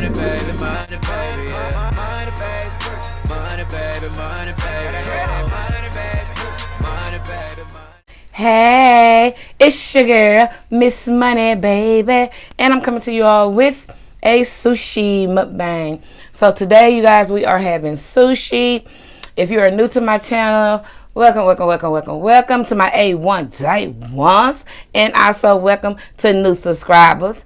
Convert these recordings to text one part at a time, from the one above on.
money, baby, money, baby, yeah. Money, baby, money, baby, money, baby, money, baby, money, baby, money. Hey, it's your girl, Miss Money, baby, and I'm coming to you all with a sushi mukbang. So today, you guys, we are having sushi. If you are new to my channel, welcome to my A1 and also welcome to new subscribers.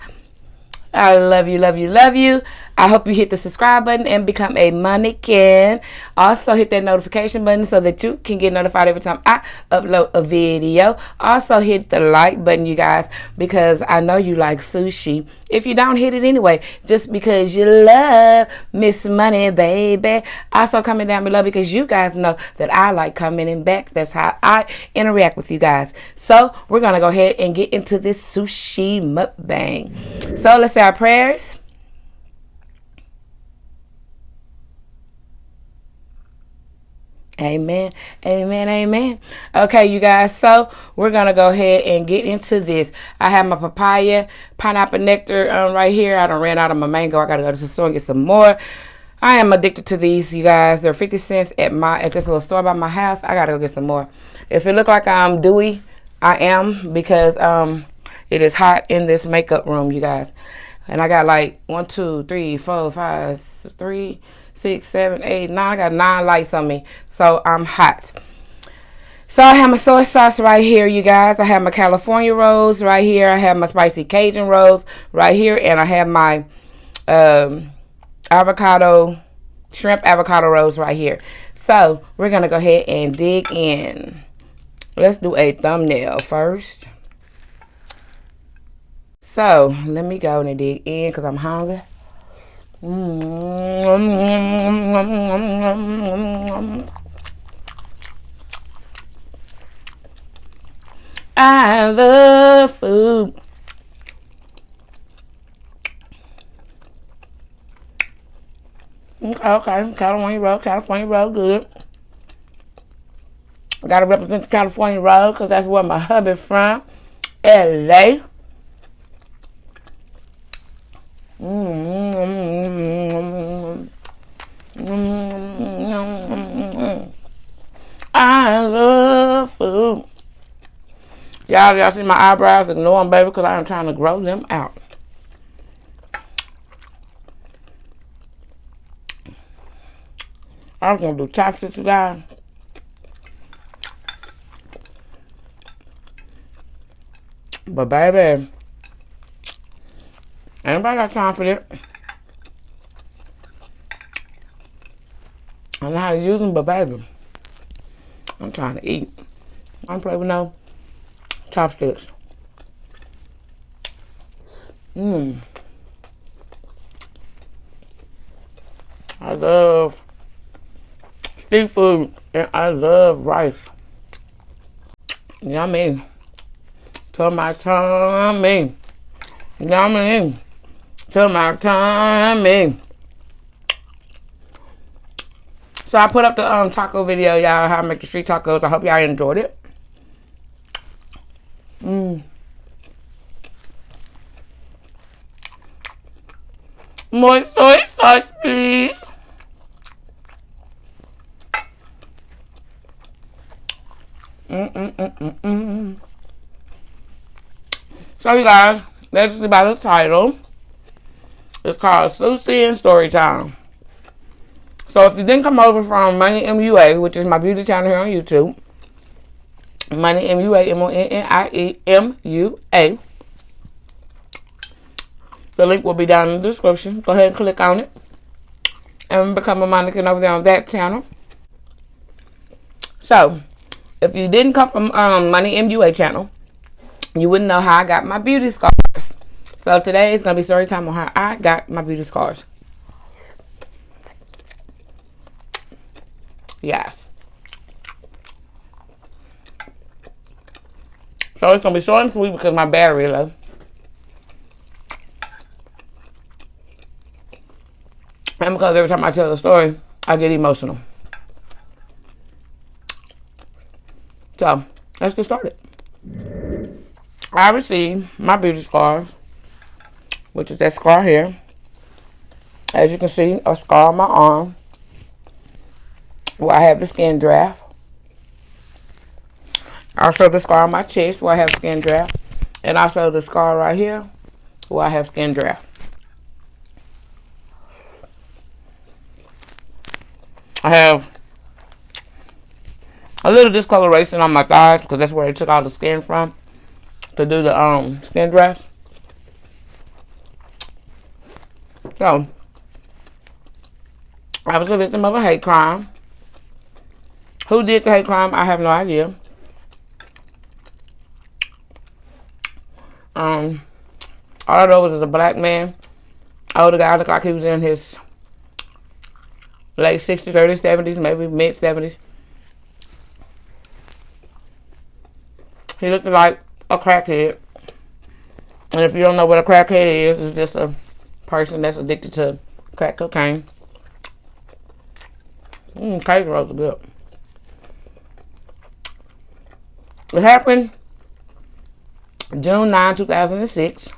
I love you. I hope you hit the subscribe button and become a moneygan. Also hit that notification button so that you can get notified every time I upload a video. Also hit the like button, you guys, because I know you like sushi. If you don't, hit it anyway, just because you love Miss Money, baby. Also comment down below because you guys know that I like commenting back. That's how I interact with you guys. So we're going to go ahead and get into this sushi mukbang. So let's say our prayers. Amen. Okay, you guys, so we're gonna go ahead and get into this. I have my papaya pineapple nectar right here. I done ran out of my mango. I gotta go to the store and get some more. I am addicted to these, you guys. They're 50 cents at this little store by my house. I gotta go get some more. If it look like I'm dewy, I am, because it is hot in this makeup room, you guys. And I got like 1, 2, 3, 4, 5, 3, 6, 7, 8, 9. I got 9 lights on me, so I'm hot. So I have my soy sauce right here, you guys. I have my California rolls right here. I have my spicy Cajun rolls right here, and I have my shrimp avocado rolls right here. So we're gonna go ahead and dig in. Let's do a thumbnail first. So let me go and dig in because I'm hungry. I love food. Okay, California roll, good. I gotta represent the California roll because that's where my hubby's from, LA. I love food. Y'all see my eyebrows? Ignore them, baby, because I am trying to grow them out. I was going to do chopsticks, you guys. But, baby, anybody got time for that? I know how to use them, but, baby, I'm trying to eat. I don't play with no chopsticks. I love seafood and I love rice. Yummy. To my tummy. Yummy. To my tummy. So I put up the taco video, y'all, how I make the street tacos. I hope y'all enjoyed it. More soy sauce, please. So you guys, that's about the title. It's called Sushi and Story Time. So if you didn't come over from Money MUA, which is my beauty channel here on YouTube, Money MUA, MONNIEMUA, the link will be down in the description. Go ahead and click on it and become a mannequin over there on that channel. So if you didn't come from Money MUA channel, you wouldn't know how I got my beauty scars. So today is going to be story time on how I got my beauty scars. Yes. So it's going to be short and sweet because my battery is low. And because every time I tell a story, I get emotional. So, let's get started. I received my beauty scars, which is that scar here, As you can see, a scar on my arm where I have the skin draft. Also the scar on my chest where I have skin draft. And also the scar right here where I have skin draft. I have a little discoloration on my thighs because that's where they took all the skin from to do the skin draft. So, I was a victim of a hate crime. Who did the hate crime? I have no idea. All I know was a black man, older guy, looked like he was in his late 60s, early 70s, maybe mid 70s. He looked like a crackhead. And if you don't know what a crackhead is, it's just a person that's addicted to crack cocaine. Crazy rolls are good. It happened June 9, 2006.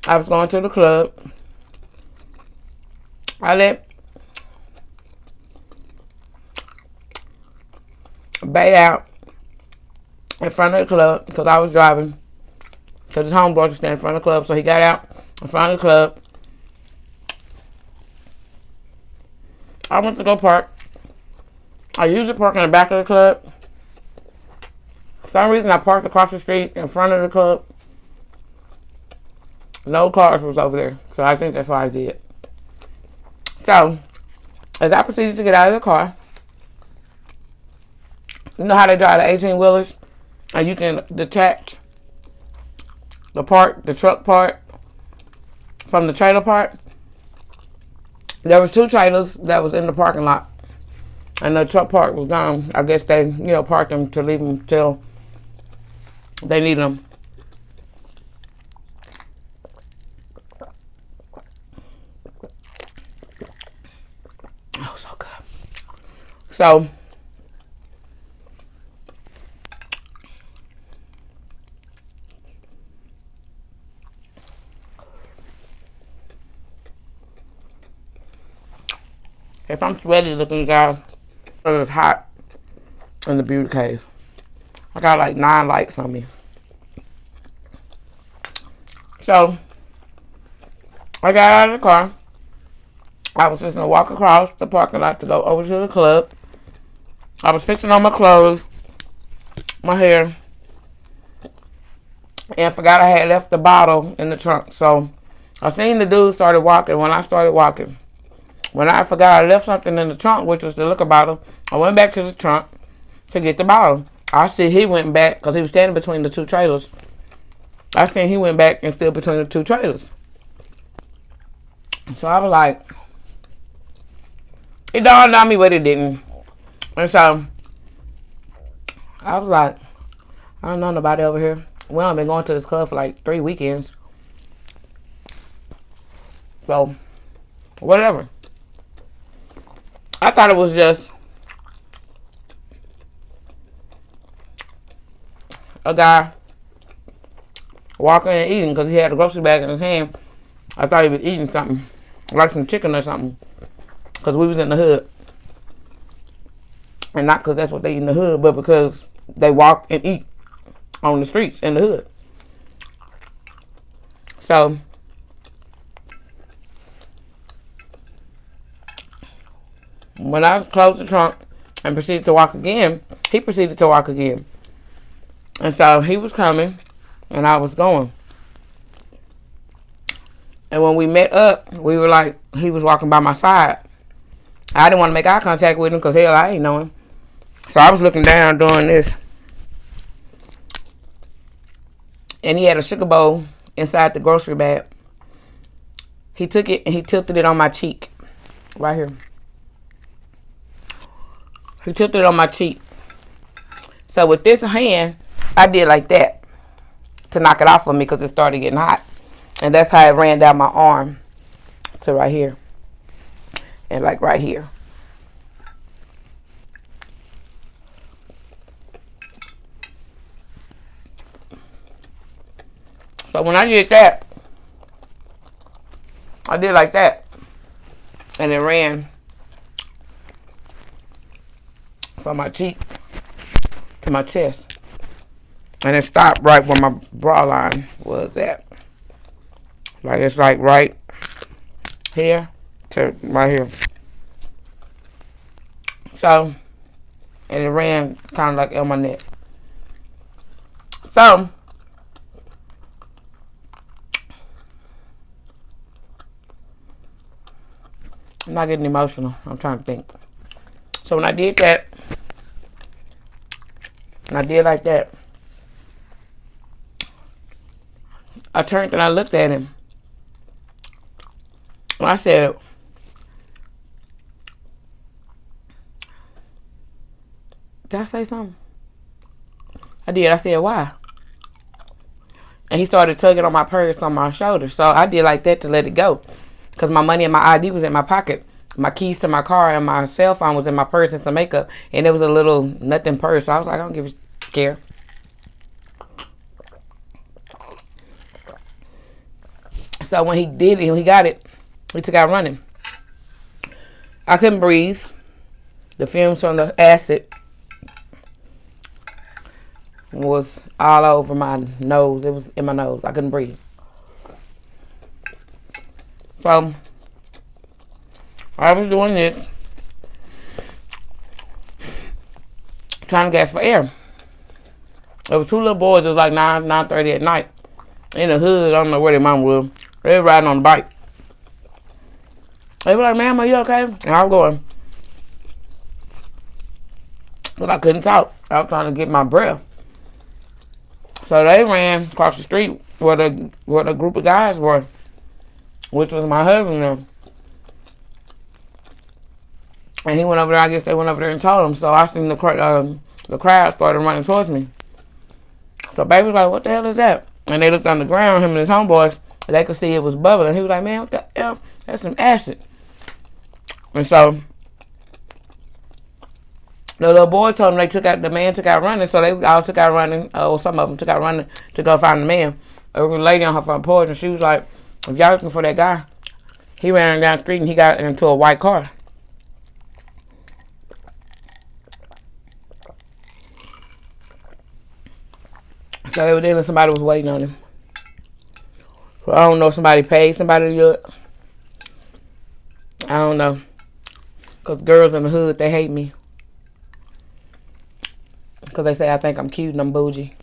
I was going to the club. I let Bay out in front of the club because I was driving. So his homeboy was standing in front of the club. So he got out in front of the club. I went to go park. I usually park in the back of the club. For some reason I parked across the street in front of the club. No cars was over there. So I think that's what I did. So, as I proceeded to get out of the car, you know how they drive the 18-wheelers? And you can detach the truck part from the trailer part? There was 2 trailers that was in the parking lot. And the truck part was gone. I guess they, parked them to leave them till they need them. Oh, so good. So, if I'm sweaty looking, guys, it's hot in the beauty cave. I got like 9 lights on me. So, I got out of the car. I was just gonna walk across the parking lot to go over to the club. I was fixing on my clothes, my hair, and forgot I had left the bottle in the trunk. So, I seen the dude started walking. When I started walking, when I forgot I left something in the trunk, which was the liquor bottle, I went back to the trunk to get the bottle. I see he went back because he was standing between the 2 trailers. I seen he went back and stood between the 2 trailers. So I was like, it dawned on me, but it didn't. And so I was like, I don't know nobody over here. We only been going to this club for like 3 weekends. So, whatever. I thought it was just a guy walking and eating because he had a grocery bag in his hand. I thought he was eating something, like some chicken or something, because we was in the hood. And not because that's what they eat in the hood, but because they walk and eat on the streets in the hood. So, when I closed the trunk and proceeded to walk again, he proceeded to walk again. And so he was coming and I was going. And when we met up, we were like, he was walking by my side. I didn't want to make eye contact with him because hell, I ain't know him. So I was looking down doing this. And he had a sugar bowl inside the grocery bag. He took it and he tilted it on my cheek. Right here. He tilted it on my cheek. So with this hand, I did like that to knock it off of me because it started getting hot. And that's how it ran down my arm to right here. And like right here. So when I did that, I did like that. And it ran from my cheek to my chest. And it stopped right where my bra line was at. Like, it's like right here to right here. So, and it ran kind of like on my neck. So, I'm not getting emotional. I'm trying to think. So when I did that, and I did like that, I turned and I looked at him. And I said, did I say something? I did. I said, why? And he started tugging on my purse on my shoulder. So I did like that to let it go. Because my money and my ID was in my pocket. My keys to my car and my cell phone was in my purse and some makeup. And it was a little nothing purse. So I was like, I don't give a care. So when he did it, when he got it, he took out running. I couldn't breathe. The fumes from the acid was all over my nose. It was in my nose. I couldn't breathe. So I was doing this, trying to gasp for air. There was two little boys. It was like 9:30 at night in the hood. I don't know where their mom was. They were riding on the bike. They were like, "Ma'am, are you okay?" And I was going, but I couldn't talk. I was trying to get my breath. So they ran across the street where the group of guys were, which was my husband now. And he went over there. I guess they went over there and told him. So I seen the crowd started running towards me. So baby was like, "What the hell is that?" And they looked on the ground, him and his homeboys, and they could see it was bubbling. He was like, "Man, what the hell? That's some acid." And so the little boys told him the man took out running. So they all took out running. Some of them took out running to go find the man. There was a lady on her front porch, and she was like, "If y'all looking for that guy, he ran down the street and he got into a white car." So evidently somebody was waiting on him. So I don't know if somebody paid somebody to do it. I don't know. Because girls in the hood, they hate me. Because they say I think I'm cute and I'm bougie.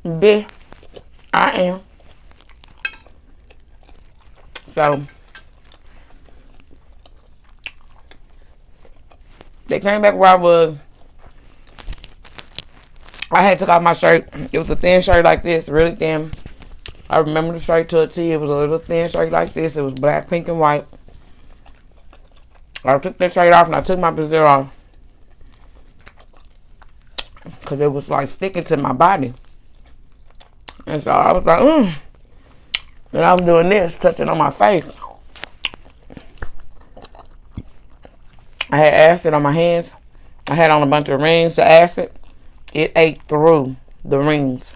Bitch, I am. So they came back where I was. I had took off my shirt. It was a thin shirt like this, really thin. I remember the shirt to a T. It was a little thin shirt like this. It was black, pink, and white. I took that shirt off and I took my brassiere off. Because it was like sticking to my body. And so I was like, And I was doing this, touching on my face. I had acid on my hands. I had on a bunch of rings. The acid, it ate through the rings.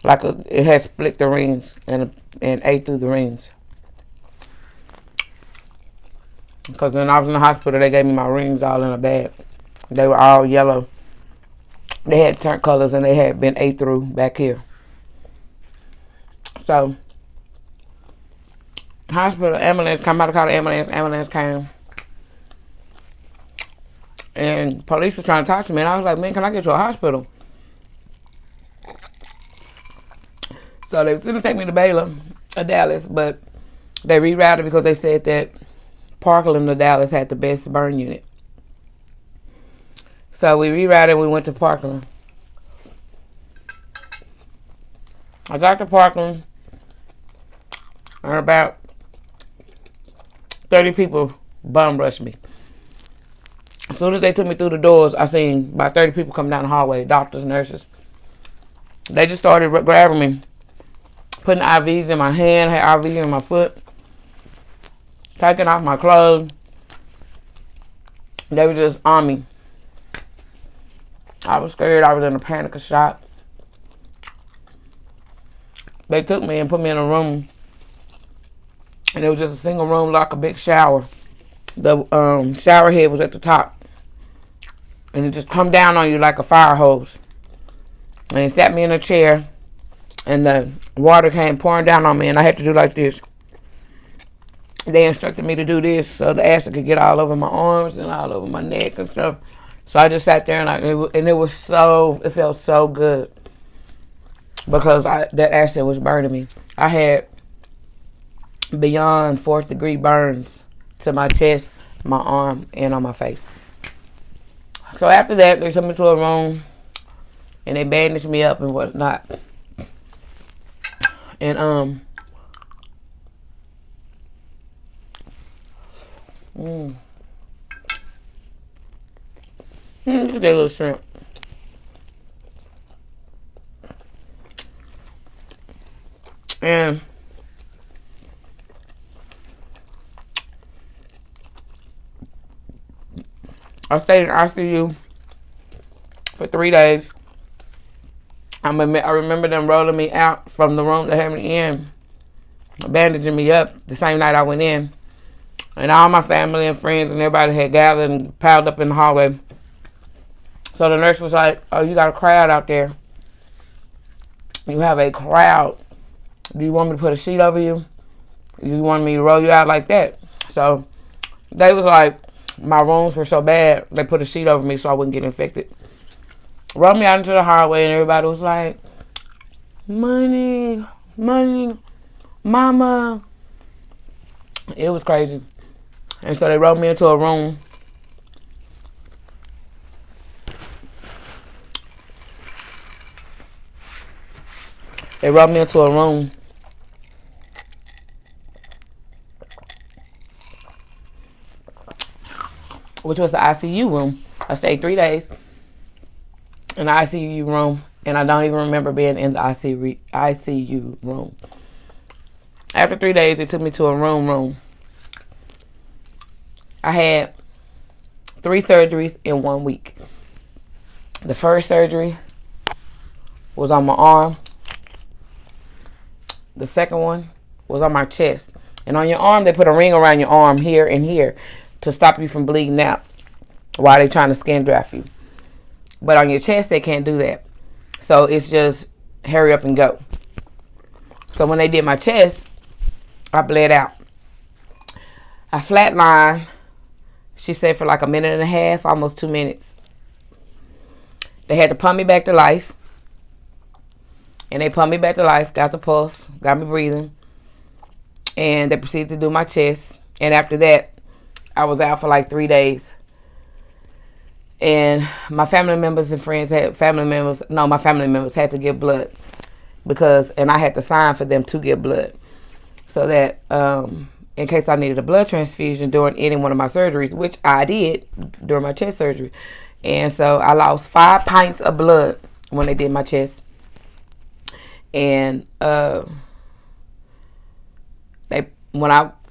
It had split the rings and ate through the rings. Because when I was in the hospital, they gave me my rings all in a bag. They were all yellow. They had turned colors and they had been ate through back here. So, hospital, ambulance, come out to call the ambulance. Ambulance came. And police was trying to talk to me. And I was like, "Man, can I get to a hospital?" So they was going to take me to Baylor, Dallas. But they rerouted because they said that Parkland or Dallas had the best burn unit. So we rerouted and we went to Parkland. I got to Parkland and about 30 people bum rushed me. As soon as they took me through the doors, I seen about 30 people come down the hallway, doctors, nurses. They just started grabbing me, putting IVs in my hand, had IVs in my foot, taking off my clothes. They were just on me. I was scared. I was in a panic, a shock. they took me and put me in a room. And it was just a single room, like a big shower. The shower head was at the top. And it just come down on you like a fire hose. And they sat me in a chair. And the water came pouring down on me. And I had to do like this. They instructed me to do this so the acid could get all over my arms and all over my neck and stuff. So I just sat there and it felt so good. Because that acid was burning me. I had beyond 4th degree burns to my chest, my arm, and on my face. So after that, they took me to a room and they bandaged me up and whatnot. And look at that little shrimp. And I stayed in ICU for 3 days. I remember them rolling me out from the room they had me in, bandaging me up the same night I went in. And all my family and friends and everybody had gathered and piled up in the hallway. So the nurse was like, oh, you got a crowd out there. You have a crowd. Do you want me to put a sheet over you? Do you want me to roll you out like that? So they was like, my wounds were so bad, they put a sheet over me so I wouldn't get infected. Rolled me out into the hallway and everybody was like, money, money, mama. It was crazy. And so they rolled me into a room. They rolled me into a room. Which was the ICU room. I stayed 3 days in the ICU room. And I don't even remember being in the ICU room. After 3 days, they took me to a room. I had 3 surgeries in 1 week. The first surgery was on my arm. The second one was on my chest. And on your arm, they put a ring around your arm here and here to stop you from bleeding out while they're trying to skin draft you. But on your chest, they can't do that. So it's just hurry up and go. So when they did my chest, I bled out. I flatlined, she said, for like a minute and a half, almost 2 minutes. They had to pump me back to life. And they pumped me back to life, got the pulse, got me breathing. And they proceeded to do my chest. And after that, I was out for like 3 days. And my family members and friends my family members had to give blood. And I had to sign for them to give blood. So that in case I needed a blood transfusion during any one of my surgeries, which I did during my chest surgery. And so I lost 5 pints of blood when they did my chest. And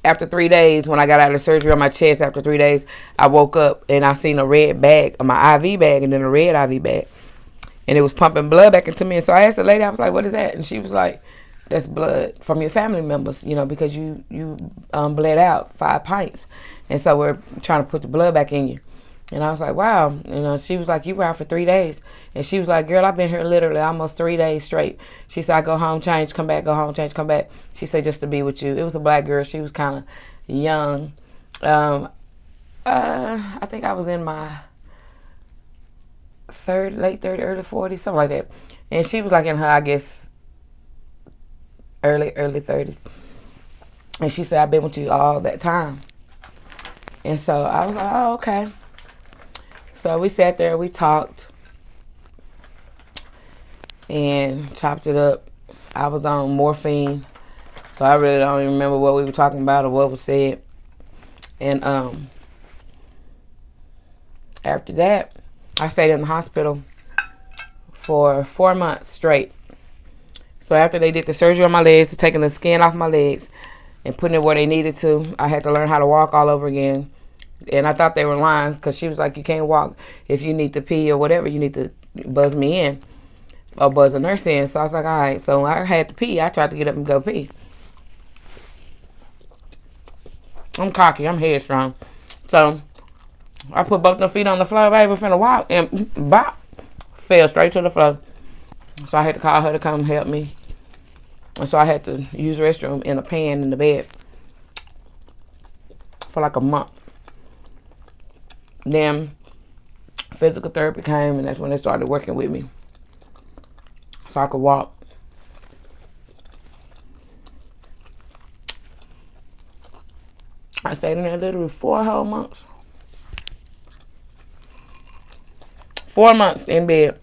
after 3 days, when I got out of surgery on my chest, after 3 days, I woke up and I seen a red bag, my IV bag, and then a red IV bag. And it was pumping blood back into me. And so I asked the lady, I was like, what is that? And she was like, that's blood from your family members, because you bled out 5 pints. And so we're trying to put the blood back in you. And I was like, wow. She was like, you were out for 3 days. And she was like, girl, I've been here literally almost 3 days straight. She said, I go home, change, come back, go home, change, come back. She said, just to be with you. It was a black girl. She was kind of young. I think I was in my late 30s, early 40s, something like that. And she was like in her, I guess, early 30s. And she said, I've been with you all that time. And so I was like, oh, okay. So we sat there, we talked, and chopped it up. I was on morphine, so I really don't even remember what we were talking about or what was said. And after that, I stayed in the hospital for 4 months straight. So after they did the surgery on my legs, taking the skin off my legs and putting it where they needed to, I had to learn how to walk all over again. And I thought they were lying because she was like, you can't walk. If you need to pee or whatever, you need to buzz me in. a buzz a nurse in. So I was like, all right. So when I had to pee, I tried to get up and go pee. I'm cocky. I'm headstrong. So I put both my feet on the floor, baby, finna walk, and bop, fell straight to the floor. So I had to call her to come help me. And so I had to use the restroom in a pan in the bed for like a month. Then physical therapy came, and that's when they started working with me so I could walk. I stayed in there literally 4 whole months. 4 months in bed.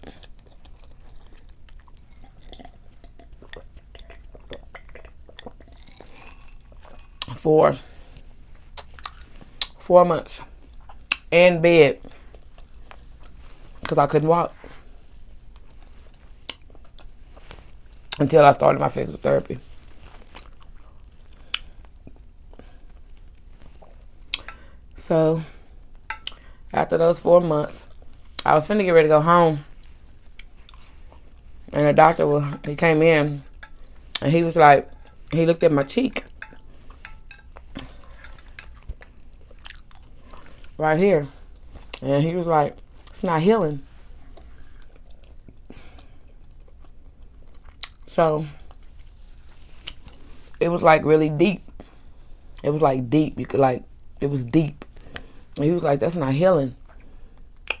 Four months in bed because I couldn't walk until I started my physical therapy. So after those 4 months, I was finna get ready to go home, and the doctor he came in, and he was like, he looked at my cheek right here, and he was like, it's not healing. So it was like really deep. It was like deep. You could like, it was deep. And he was like, that's not healing.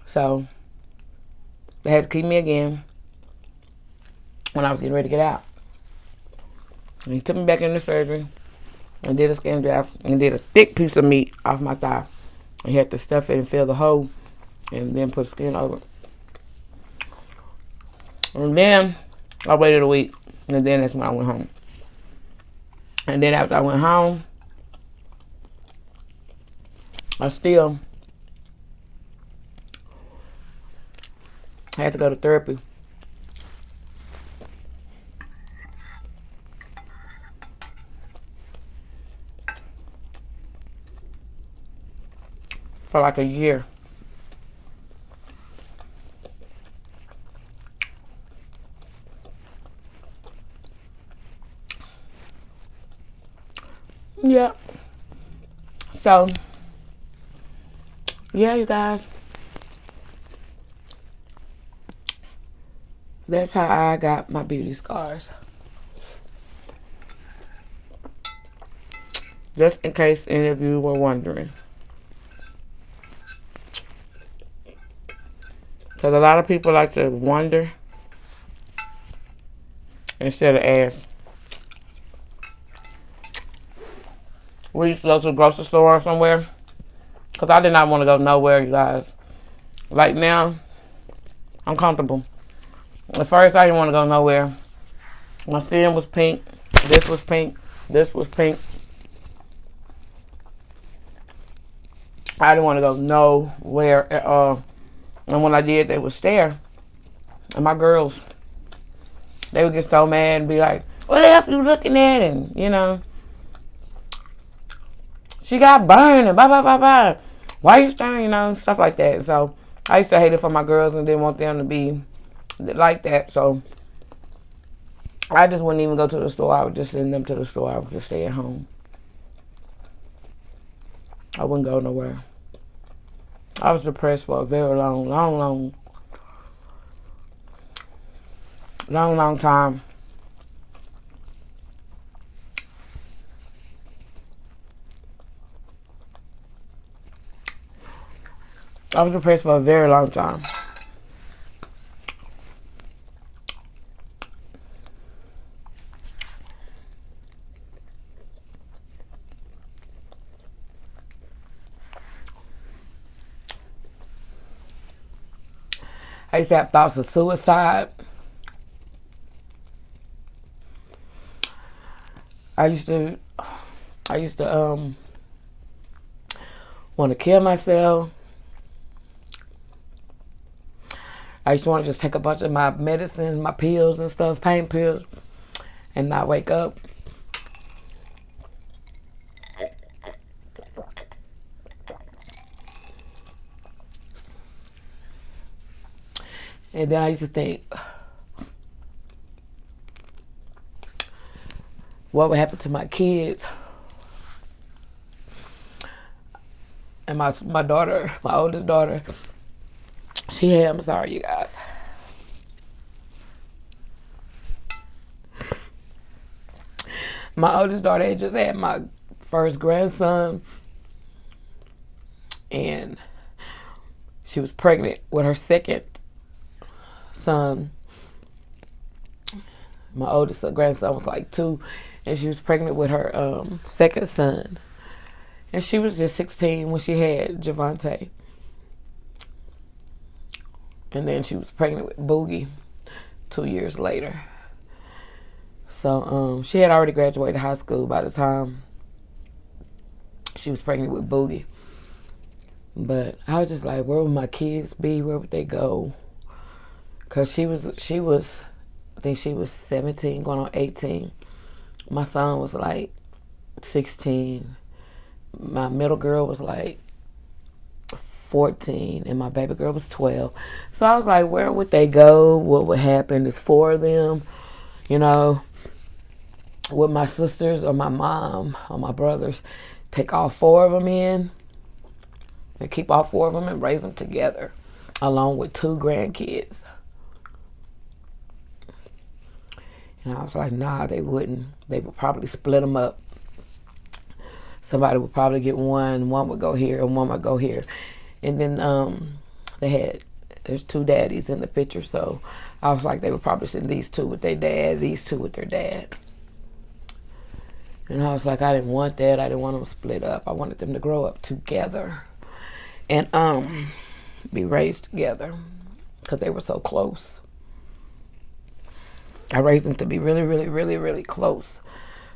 So they had to keep me again when I was getting ready to get out. And he took me back into surgery and did a skin graft and did a thick piece of meat off my thigh. He had to stuff it and fill the hole and then put skin over it. And then I waited a week, and then that's when I went home. And then after I went home, I still had to go to therapy. For like a year. Yeah. So, yeah, you guys. That's how I got my beauty scars. Just in case any of you were wondering. Because a lot of people like to wonder instead of ask. We used to go to the grocery store or somewhere. Because I did not want to go nowhere, you guys. Like now, I'm comfortable. At first, I didn't want to go nowhere. My skin was pink. This was pink. This was pink. I didn't want to go nowhere at all. And when I did, they would stare. And my girls, they would get so mad and be like, what the hell are you looking at? And, you know, she got burned and blah, blah, blah, blah. Why you staring? You know, stuff like that. And so I used to hate it for my girls and didn't want them to be like that. So I just wouldn't even go to the store. I would just send them to the store. I would just stay at home. I wouldn't go nowhere. I was depressed for a very long time. I was depressed for a very long time. I used to have thoughts of suicide. I used to want to kill myself. I used to want to just take a bunch of my medicine, my pills and stuff, pain pills, and not wake up. And then I used to think, what would happen to my kids. And my daughter, my oldest daughter, I'm sorry, you guys. My oldest daughter had just had my first grandson, and she was pregnant with her second son. My oldest grandson was like 2, and she was pregnant with her second son. And she was just 16 when she had Javante. And then she was pregnant with Boogie 2 years later. So she had already graduated high school by the time she was pregnant with Boogie. But I was just like, where would my kids be? Where would they go? Because she was, I think she was 17 going on 18. My son was like 16. My middle girl was like 14, and my baby girl was 12. So I was like, where would they go? What would happen? There's 4 of them, you know. Would my sisters or my mom or my brothers take all 4 of them in and keep all 4 of them and raise them together along with 2 grandkids? And I was like, nah, they wouldn't. They would probably split them up. Somebody would probably get one would go here, and one would go here. And then there's 2 daddies in the picture, so I was like, they would probably send these 2 with their dad, these 2 with their dad. And I was like, I didn't want that. I didn't want them split up. I wanted them to grow up together and be raised together because they were so close. I raised them to be really, really, really, really close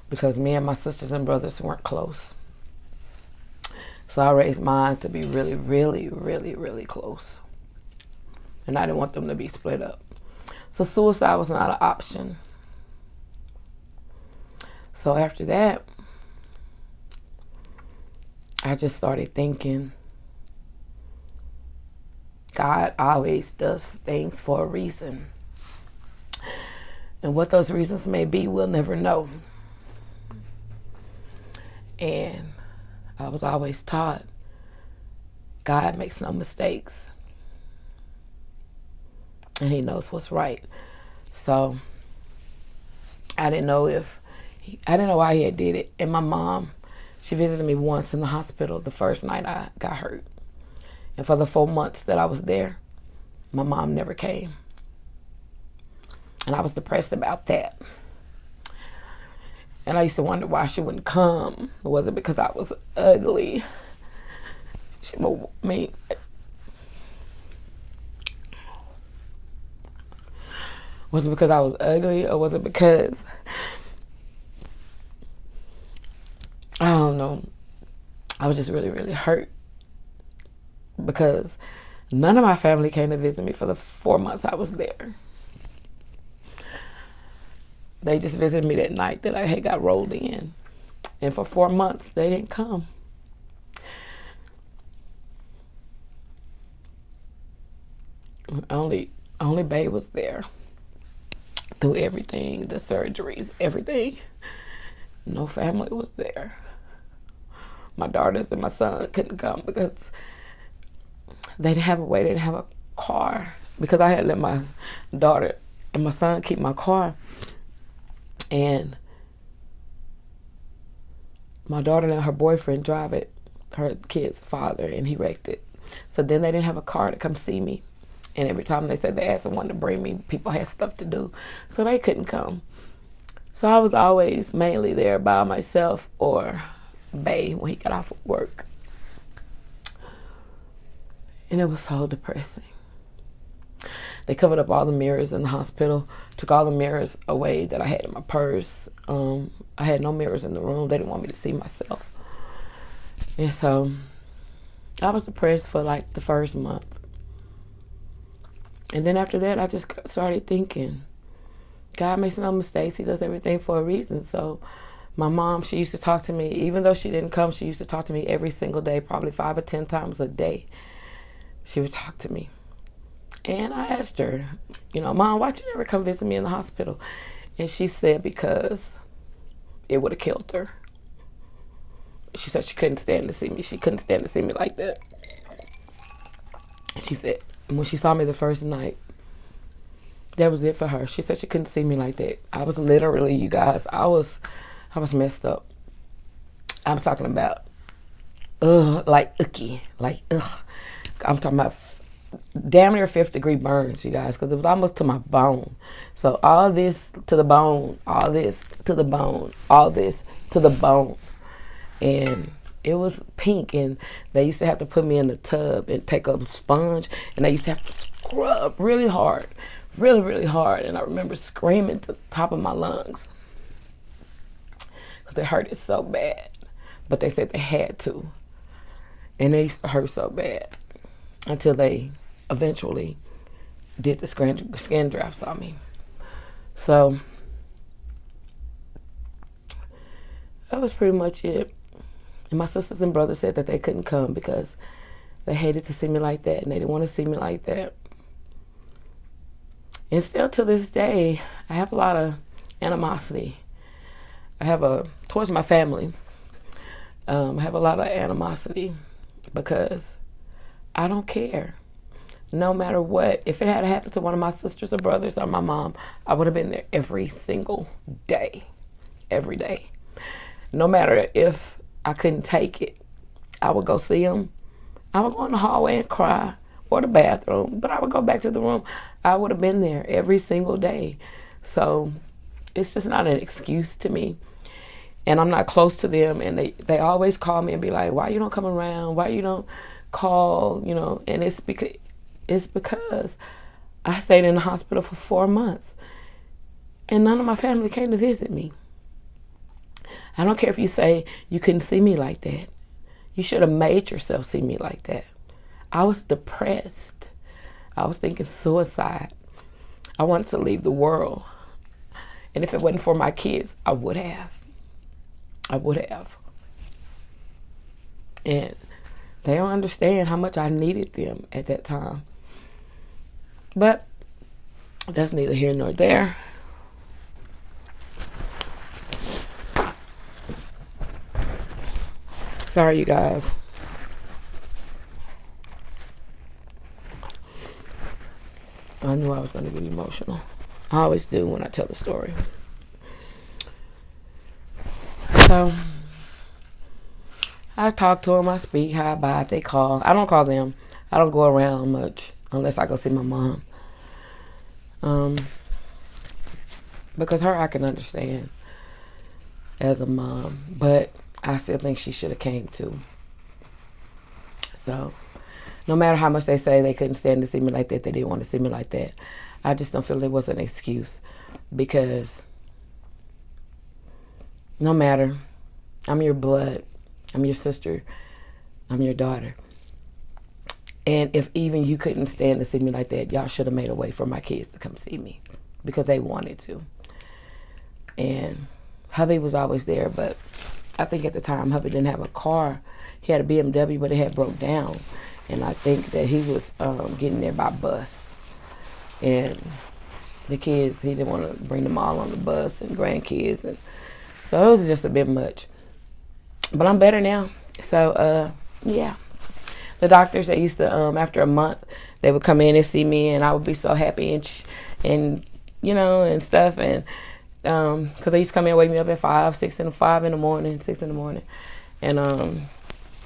because me and my sisters and brothers weren't close. So I raised mine to be really, really, really, really close. And I didn't want them to be split up. So suicide was not an option. So after that, I just started thinking, God always does things for a reason. And what those reasons may be, we'll never know. And I was always taught, God makes no mistakes. And he knows what's right. So I didn't know why he had did it. And my mom, she visited me once in the hospital the first night I got hurt. And for the 4 months that I was there, my mom never came. And I was depressed about that. And I used to wonder why she wouldn't come. Was it because I was ugly? Was it because I was ugly, or was it because, I don't know, I was just really, really hurt because none of my family came to visit me for the 4 months I was there. They just visited me that night that I had got rolled in. And for 4 months, they didn't come. Only Babe was there through everything, the surgeries, everything. No family was there. My daughters and my son couldn't come because they didn't have a way, they didn't have a car. Because I had let my daughter and my son keep my car. And my daughter let her boyfriend drive it, her kid's father, and he wrecked it. So then they didn't have a car to come see me. And every time they said they asked someone to bring me, people had stuff to do. So they couldn't come. So I was always mainly there by myself or Bay when he got off of work. And it was so depressing. They covered up all the mirrors in the hospital, took all the mirrors away that I had in my purse. I had no mirrors in the room. They didn't want me to see myself. And so I was depressed for like the first month. And then after that, I just started thinking, God makes no mistakes. He does everything for a reason. So my mom, she used to talk to me, even though she didn't come, she used to talk to me every single day, probably 5 or 10 times a day. She would talk to me. And I asked her, you know, Mom, why'd you never come visit me in the hospital? And she said, because it would have killed her. She said she couldn't stand to see me. She couldn't stand to see me like that. She said when she saw me the first night, that was it for her. She said she couldn't see me like that. I was literally, you guys, I was messed up. I'm talking about, like icky, like ugh. I'm talking about damn near 5th-degree burns, you guys, because it was almost to my bone. So all this to the bone, all this to the bone, all this to the bone. And it was pink, and they used to have to put me in the tub and take a sponge, and they used to have to scrub really hard, really, really hard. And I remember screaming to the top of my lungs because it hurted so bad. But they said they had to, and it used to hurt so bad until they eventually did the skin drafts on me. So that was pretty much it. And my sisters and brothers said that they couldn't come because they hated to see me like that, and they didn't want to see me like that. And still to this day, I have a lot of animosity. Towards my family. I have a lot of animosity because I don't care. No matter what. If it had happened to one of my sisters or brothers or my mom, I would have been there every single day. Every day. No matter if I couldn't take it, I would go see them. I would go in the hallway and cry, or the bathroom, but I would go back to the room. I would have been there every single day. So it's just not an excuse to me. And I'm not close to them, and they always call me and be like, why you don't come around? Why you don't call? You know, and it's because I stayed in the hospital for 4 months, and none of my family came to visit me. I don't care if you say you couldn't see me like that. You should have made yourself see me like that. I was depressed. I was thinking suicide. I wanted to leave the world. And if it wasn't for my kids, I would have. I would have. And they don't understand how much I needed them at that time. But that's neither here nor there. Sorry, you guys. I knew I was going to get emotional. I always do when I tell the story. So, I talk to them, I speak, hi, bye, if they call. I don't call them. I don't go around much unless I go see my mom. Because her I can understand as a mom, but I still think she should have came too. So, no matter how much they say they couldn't stand to see me like that, they didn't want to see me like that, I just don't feel it was an excuse. Because no matter, I'm your blood, I'm your sister, I'm your daughter. And if even you couldn't stand to see me like that, y'all should have made a way for my kids to come see me because they wanted to. And hubby was always there, but I think at the time hubby didn't have a car. He had a BMW, but it had broke down. And I think that he was getting there by bus. And the kids, he didn't want to bring them all on the bus, and grandkids. And so it was just a bit much. But I'm better now. So, yeah. The doctors, they used to, after a month, they would come in and see me, and I would be so happy and you know, and stuff. And because they used to come in and wake me up at 6 in the morning, and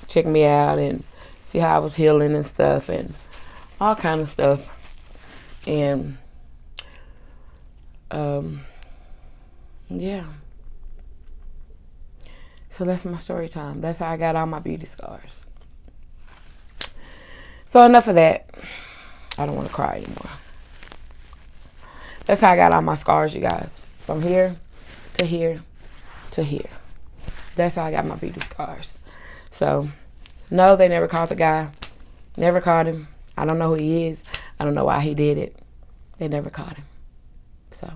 check me out and see how I was healing and stuff, and all kind of stuff. And yeah. So that's my story time. That's how I got all my beauty scars. So enough of that. I don't want to cry anymore. That's how I got all my scars, you guys. From here to here to here. That's how I got my beauty scars. So, no, they never caught the guy. Never caught him. I don't know who he is. I don't know why he did it. They never caught him. So,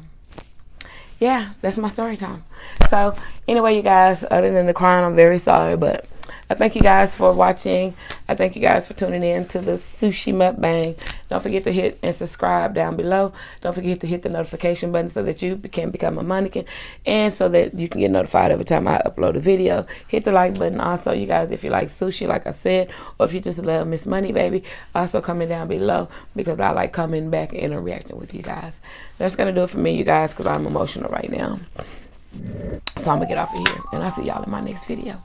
yeah, that's my story time. So, anyway, you guys, other than the crying, I'm very sorry, but I thank you guys for watching. I thank you guys for tuning in to the sushi mukbang. Don't forget to hit and subscribe down below. Don't forget to hit the notification button so that you can become a Monnigan and so that you can get notified every time I upload a video. Hit the like button also, you guys, if you like sushi, like I said, or if you just love Miss Money Baby, also comment down below because I like coming back and interacting with you guys. That's going to do it for me, you guys, because I'm emotional right now. So I'm going to get off of here, and I'll see y'all in my next video.